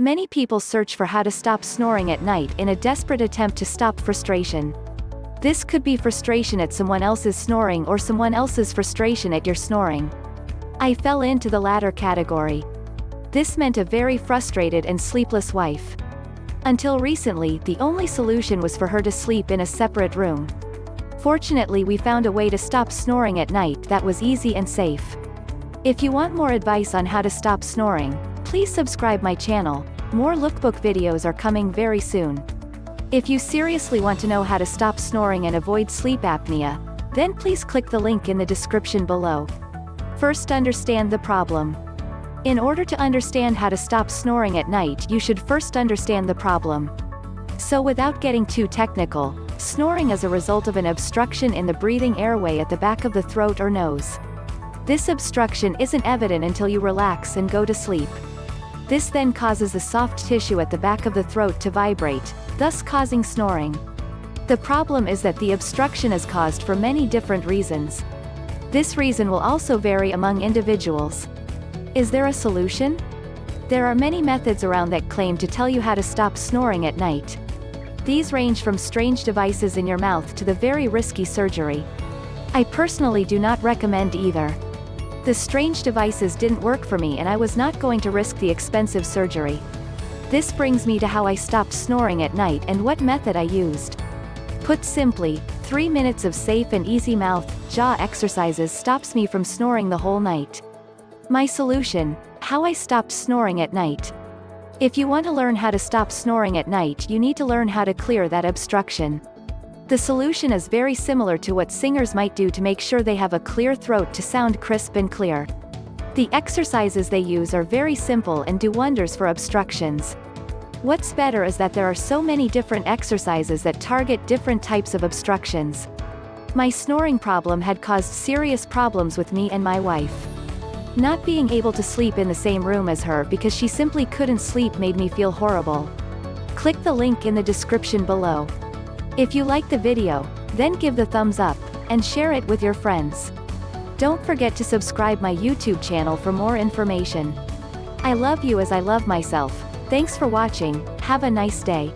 Many people search for how to stop snoring at night in a desperate attempt to stop frustration. This could be frustration at someone else's snoring or someone else's frustration at your snoring. I fell into the latter category. This meant a very frustrated and sleepless wife. Until recently, the only solution was for her to sleep in a separate room. Fortunately, we found a way to stop snoring at night that was easy and safe. If you want more advice on how to stop snoring, please subscribe my channel. More lookbook videos are coming very soon. If you seriously want to know how to stop snoring and avoid sleep apnea, then please click the link in the description below. First, understand the problem. In order to understand how to stop snoring at night, you should first understand the problem. So without getting too technical, snoring is a result of an obstruction in the breathing airway at the back of the throat or nose. This obstruction isn't evident until you relax and go to sleep. This then causes the soft tissue at the back of the throat to vibrate, thus causing snoring. The problem is that the obstruction is caused for many different reasons. This reason will also vary among individuals. Is there a solution? There are many methods around that claim to tell you how to stop snoring at night. These range from strange devices in your mouth to the very risky surgery. I personally do not recommend either. The strange devices didn't work for me and I was not going to risk the expensive surgery. This brings me to how I stopped snoring at night and what method I used. Put simply, 3 minutes of safe and easy mouth, jaw exercises stops me from snoring the whole night. My solution: how I stopped snoring at night. If you want to learn how to stop snoring at night, you need to learn how to clear that obstruction. The solution is very similar to what singers might do to make sure they have a clear throat to sound crisp and clear. The exercises they use are very simple and do wonders for obstructions. What's better is that there are so many different exercises that target different types of obstructions. My snoring problem had caused serious problems with me and my wife. Not being able to sleep in the same room as her because she simply couldn't sleep made me feel horrible. Click the link in the description below. If you like the video, then give the thumbs up, and share it with your friends. Don't forget to subscribe my YouTube channel for more information. I love you as I love myself. Thanks for watching, have a nice day.